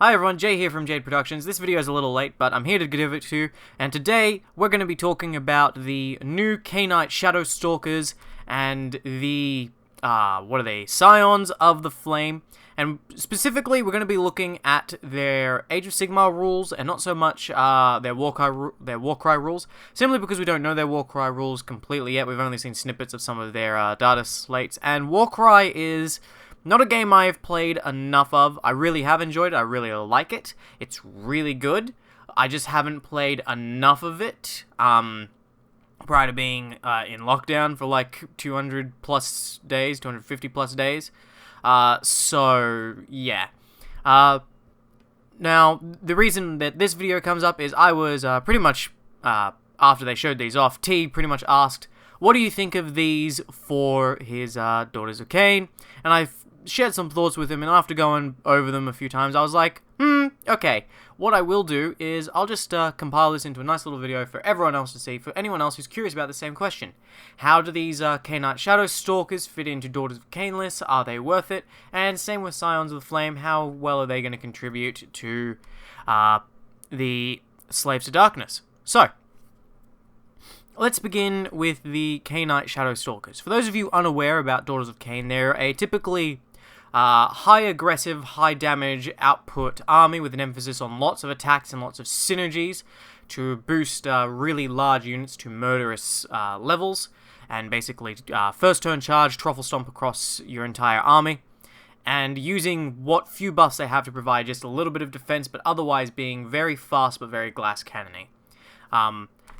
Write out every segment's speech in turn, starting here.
Hi everyone, Jay here from Jade Productions. This video is a little late, but I'm here to give it to you. And today, we're going to be talking about the new Knight Shadow Stalkers and the, Scions of the Flame. And specifically, we're going to be looking at their Age of Sigmar rules, and not so much their Warcry rules. Simply because we don't know their Warcry rules completely yet. We've only seen snippets of some of their data slates. And Warcry is not a game I have played enough of. I really have enjoyed it. I really like it. It's really good. I just haven't played enough of it prior to being in lockdown for like 200 plus days, 250 plus days. So, yeah. Now, the reason that this video comes up is I was pretty much, after they showed these off, T pretty much asked, what do you think of these for his Daughters of Cain? And I shared some thoughts with him, and after going over them a few times, I was like, okay. What I will do is I'll just compile this into a nice little video for everyone else to see, for anyone else who's curious about the same question. How do these Knight Shadow Stalkers fit into Daughters of Cain lists? Are they worth it? And same with Scions of the Flame, how well are they going to contribute to the Slaves to Darkness? So, let's begin with the Knight Shadow Stalkers. For those of you unaware about Daughters of Cain, they're a typically high aggressive, high damage output army with an emphasis on lots of attacks and lots of synergies to boost really large units to murderous levels, and basically first turn charge, truffle stomp across your entire army, and using what few buffs they have to provide just a little bit of defense, but otherwise being very fast but very glass cannony.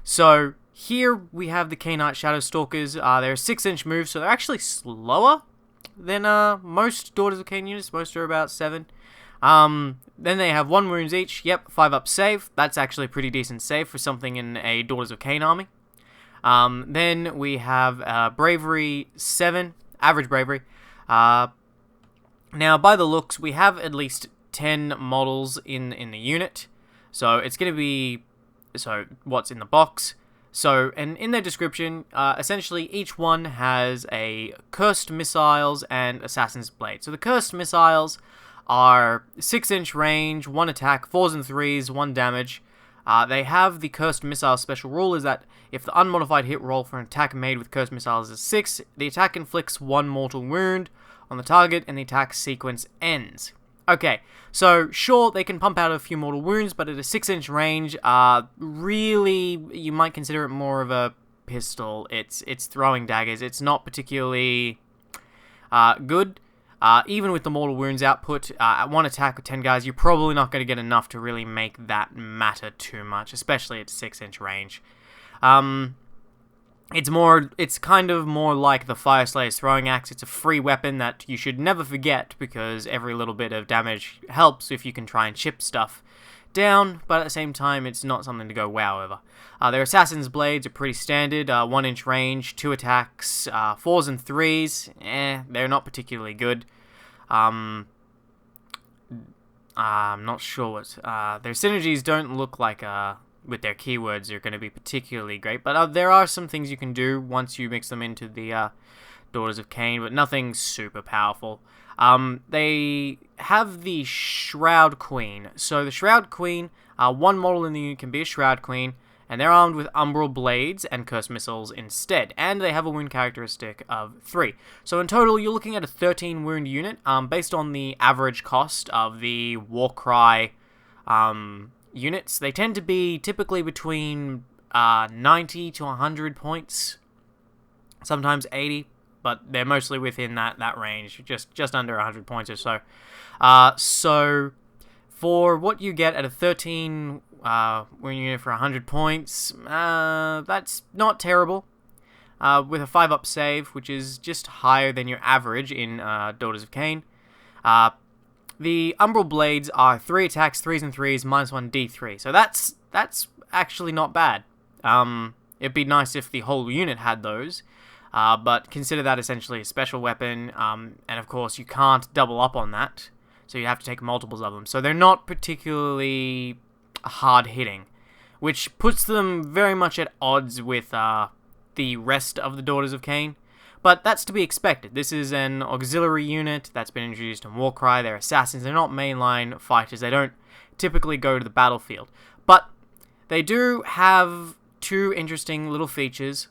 So here we have the Knight Shadow Stalkers. They're a 6-inch move, so they're actually slower than most Daughters of Cain units. Most are about 7. Then they have 1 wounds each. Yep, 5 up save. That's actually a pretty decent save for something in a Daughters of Cain army. Then we have Bravery 7, average Bravery. Now, by the looks, we have at least 10 models in the unit. So it's going to be what's in the box. So, and in their description, essentially each one has a Cursed Missiles and Assassin's Blade. So the Cursed Missiles are 6-inch range, 1 attack, 4s and 3s, 1 damage. They have the Cursed Missile special rule is that if the unmodified hit roll for an attack made with Cursed Missiles is 6, the attack inflicts 1 mortal wound on the target and the attack sequence ends. Okay, so sure, they can pump out a few mortal wounds, but at a 6-inch range, really, you might consider it more of a pistol. It's throwing daggers. It's not particularly good. Even with the mortal wounds output, at 1 attack with 10 guys, you're probably not going to get enough to really make that matter too much, especially at 6-inch range. It's kind of more like the Fire Slayer's throwing axe. It's a free weapon that you should never forget, because every little bit of damage helps if you can try and chip stuff down, but at the same time, it's not something to go wow over. Their Assassin's Blades are pretty standard, 1-inch range, 2 attacks, 4s and 3s, they're not particularly good. I'm not sure what, their synergies don't look like, with their keywords are going to be particularly great, but there are some things you can do once you mix them into the Daughters of Cain, but nothing super powerful. They have the Shroud Queen. So the Shroud Queen, 1 model in the unit can be a Shroud Queen, and they're armed with Umbral Blades and Cursed Missiles instead, and they have a wound characteristic of 3. So in total, you're looking at a 13 wound unit, based on the average cost of the Warcry units. They tend to be typically between 90 to 100 points, sometimes 80, but they're mostly within that range, just under 100 points or so. So for what you get at a 13 wound unit for 100 points, that's not terrible. With a 5 up save, which is just higher than your average in Daughters of Cain. The Umbral Blades are 3 attacks, 3s and 3s, -1 D3. So that's actually not bad. It'd be nice if the whole unit had those, but consider that essentially a special weapon, and of course you can't double up on that, so you have to take multiples of them. So they're not particularly hard-hitting, which puts them very much at odds with the rest of the Daughters of Cain. But that's to be expected. This is an auxiliary unit that's been introduced in Warcry. They're assassins. They're not mainline fighters. They don't typically go to the battlefield. But they do have two interesting little features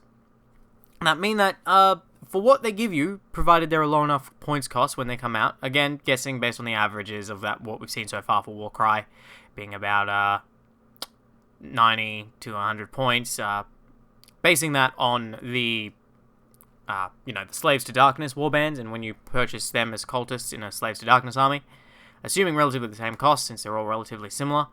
that mean that for what they give you, provided they're a low enough points cost when they come out, again, guessing based on the averages of that what we've seen so far for Warcry, being about 90 to 100 points, basing that on the the Slaves to Darkness warbands, and when you purchase them as cultists in a Slaves to Darkness army, assuming relatively the same cost since they're all relatively similar.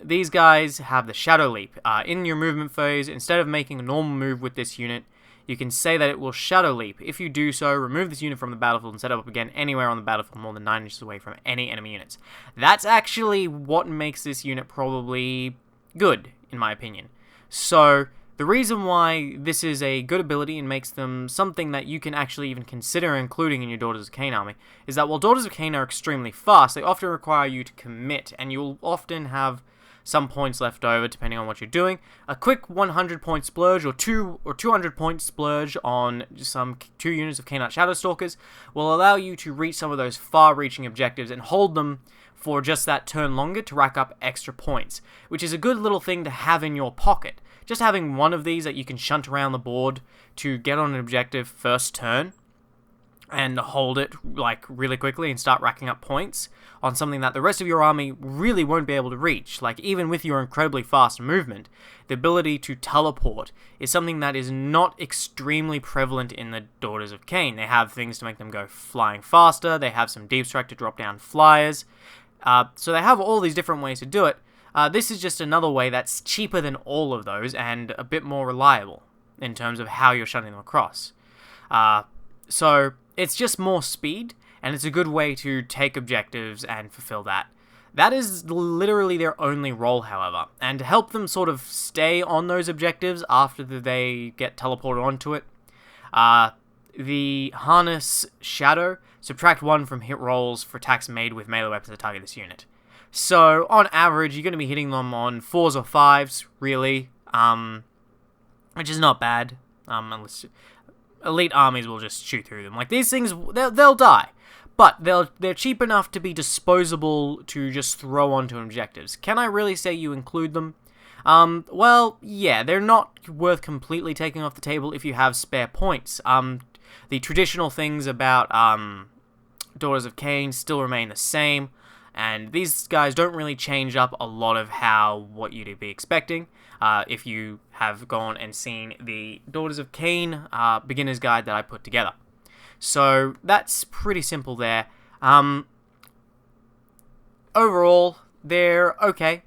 These guys have the Shadow Leap. In your movement phase, instead of making a normal move with this unit, you can say that it will Shadow Leap. If you do so, remove this unit from the battlefield and set it up again anywhere on the battlefield more than 9 inches away from any enemy units. That's actually what makes this unit probably good, in my opinion. So, the reason why this is a good ability and makes them something that you can actually even consider including in your Daughters of Cain army is that while Daughters of Cain are extremely fast, they often require you to commit, and you'll often have some points left over depending on what you're doing. A quick 100 point splurge or 200 point splurge on some 2 units of Cainite Shadow Stalkers will allow you to reach some of those far-reaching objectives and hold them for just that turn longer to rack up extra points, which is a good little thing to have in your pocket. Just having one of these that you can shunt around the board to get on an objective first turn and hold it like really quickly and start racking up points on something that the rest of your army really won't be able to reach. Like, even with your incredibly fast movement, the ability to teleport is something that is not extremely prevalent in the Daughters of Cain. They have things to make them go flying faster, they have some deep strike to drop down flyers, so they have all these different ways to do it. This is just another way that's cheaper than all of those and a bit more reliable in terms of how you're shunting them across. So it's just more speed, and it's a good way to take objectives and fulfill that. That is literally their only role, however, and to help them sort of stay on those objectives after they get teleported onto it, the Harness Shadow, subtract 1 from hit rolls for attacks made with melee weapons that target this unit. So, on average, you're going to be hitting them on 4s or 5s, really, which is not bad, unless elite armies will just shoot through them. Like, these things, they'll die, but they're cheap enough to be disposable to just throw onto objectives. Can I really say you include them? Well, yeah, they're not worth completely taking off the table if you have spare points. The traditional things about Daughters of Cain still remain the same, and these guys don't really change up a lot of what you'd be expecting if you have gone and seen the Daughters of Cain beginner's guide that I put together. So that's pretty simple there. Overall, they're okay.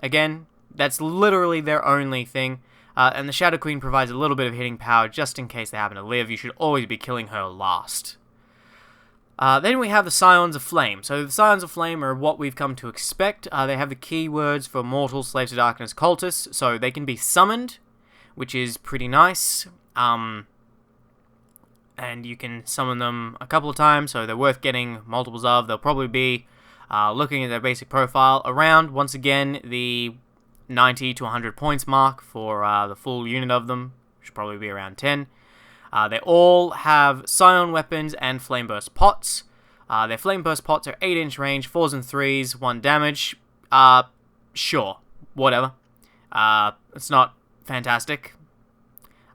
Again, that's literally their only thing. And the Shadow Queen provides a little bit of hitting power just in case they happen to live. You should always be killing her last. Then we have the Scions of Flame. So the Scions of Flame are what we've come to expect. They have the keywords for Mortal, Slaves to Darkness, Cultists, so they can be summoned, which is pretty nice. And you can summon them a couple of times, so they're worth getting multiples of. They'll probably be, looking at their basic profile, around, once again, the 90 to 100 points mark for the full unit of them, which should probably be around 10. They all have Scion weapons and Flame Burst pots. Their Flame Burst pots are 8-inch range, 4s and 3s, 1 damage. Sure, whatever. It's not fantastic.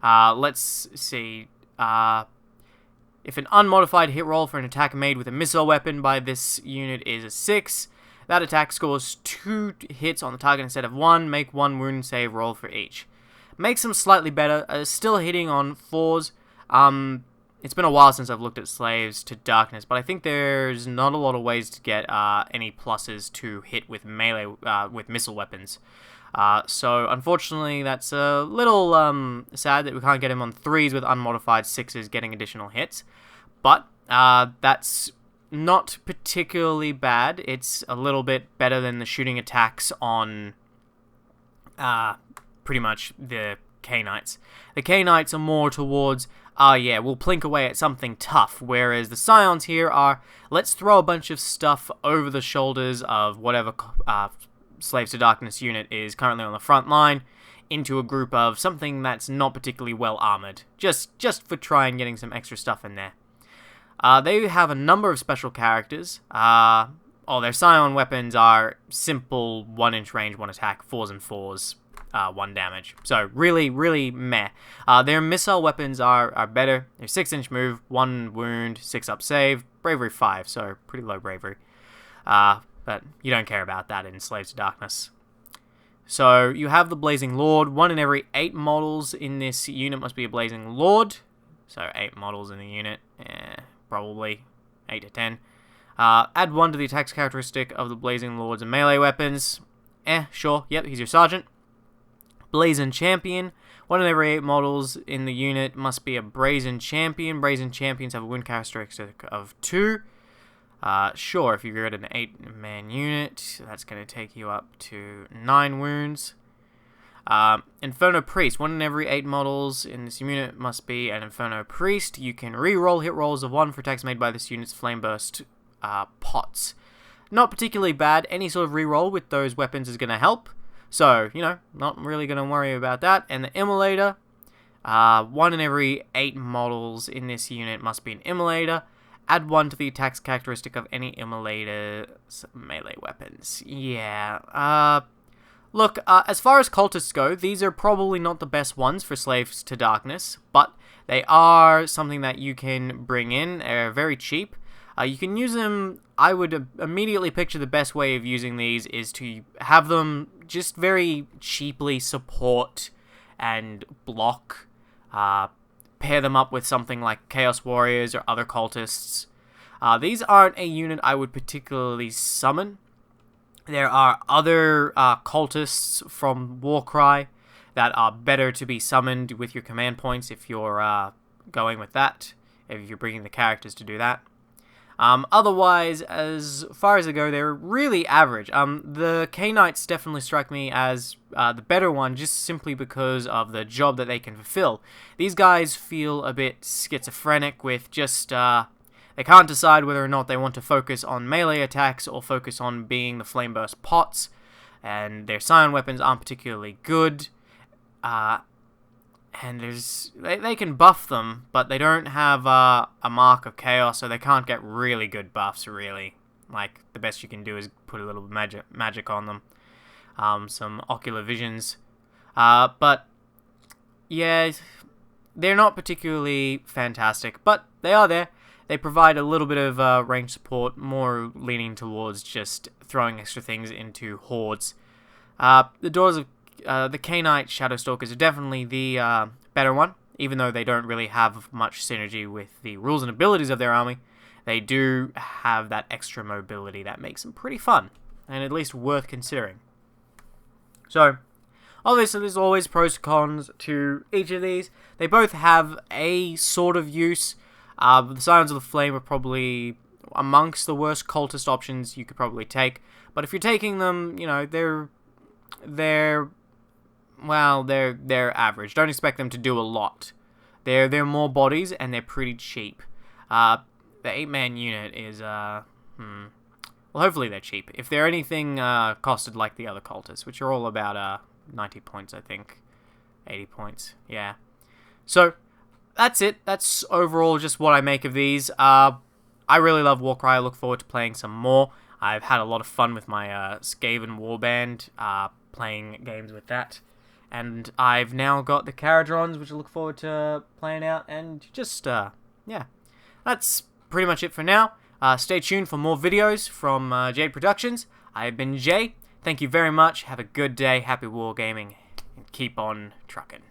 Let's see. If an unmodified hit roll for an attack made with a missile weapon by this unit is a 6, that attack scores 2 hits on the target instead of 1. Make 1 wound save roll for each. Makes them slightly better. Still hitting on 4s. It's been a while since I've looked at Slaves to Darkness, but I think there's not a lot of ways to get any pluses to hit with melee, with missile weapons. So unfortunately, that's a little sad that we can't get him on 3s with unmodified 6s getting additional hits. But that's not particularly bad. It's a little bit better than the shooting attacks on pretty much the Cainites. The Cainites are more towards, yeah, we'll plink away at something tough, whereas the Scions here are, let's throw a bunch of stuff over the shoulders of whatever Slaves to Darkness unit is currently on the front line. into a group of something that's not particularly well armored, just for trying getting some extra stuff in there. They have a number of special characters. Their Scion weapons are simple 1-inch range, 1 attack, 4s and 4s, 1 damage. So really, really meh. Their missile weapons are better. They're 6-inch move, 1 wound, 6 up save, bravery 5, so pretty low bravery. But you don't care about that in Slaves to Darkness. So you have the Blazing Lord. 1 in every 8 models in this unit must be a Blazing Lord. So 8 models in the unit, probably 8 to 10. Add 1 to the attacks characteristic of the Blazing Lords and melee weapons. Sure, yep, he's your sergeant. Brazen Champion. 1 in every 8 models in the unit must be a Brazen Champion. Brazen Champions have a wound characteristic of 2. Sure, if you're at an 8-man unit, that's going to take you up to 9 wounds. Inferno Priest. 1 in every 8 models in this unit must be an Inferno Priest. You can re-roll hit rolls of 1 for attacks made by this unit's Flame Burst pots. Not particularly bad. Any sort of re-roll with those weapons is going to help. So, not really going to worry about that. And the Immolator. 1 in every 8 models in this unit must be an Immolator. Add 1 to the attacks characteristic of any Immolator's melee weapons. Yeah. Look, as far as cultists go, these are probably not the best ones for Slaves to Darkness, but they are something that you can bring in. They're very cheap. You can use them. I would immediately picture the best way of using these is to have them just very cheaply support and block. Pair them up with something like Chaos Warriors or other cultists. These aren't a unit I would particularly summon. There are other cultists from Warcry that are better to be summoned with your command points if you're going with that, if you're bringing the characters to do that. Otherwise, as far as they go, they're really average. The K-Knights definitely strike me as the better one, just simply because of the job that they can fulfill. These guys feel a bit schizophrenic with just, they can't decide whether or not they want to focus on melee attacks or focus on being the Flame Burst pots, and their Scion weapons aren't particularly good. And they can buff them, but they don't have a Mark of Chaos, so they can't get really good buffs, really. Like, the best you can do is put a little magic on them. Some Ocular Visions. But, yeah, they're not particularly fantastic, but they are there. They provide a little bit of range support, more leaning towards just throwing extra things into hordes. The Daughters of the K-Knight Shadow Stalkers are definitely the better one, even though they don't really have much synergy with the rules and abilities of their army. They do have that extra mobility that makes them pretty fun, and at least worth considering. So, obviously there's always pros and cons to each of these. They both have a sort of use. The Scions of the Flame are probably amongst the worst cultist options you could probably take, but if you're taking them, they're average. Don't expect them to do a lot. They're more bodies, and they're pretty cheap. The 8-man unit is, well, hopefully they're cheap. If they're anything costed like the other cultists, which are all about 90 points, I think. 80 points, yeah. So, that's it. That's overall just what I make of these. I really love Warcry. I look forward to playing some more. I've had a lot of fun with my Skaven warband, playing games with that. And I've now got the Caradrons, which I look forward to playing out. And just, yeah. That's pretty much it for now. Stay tuned for more videos from Jade Productions. I've been Jay. Thank you very much. Have a good day. Happy wargaming. And keep on trucking.